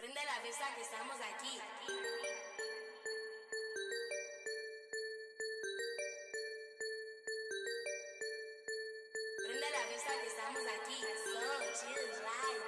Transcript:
Prende la fiesta que estamos aquí. Prende la fiesta que estamos aquí. So chill, right?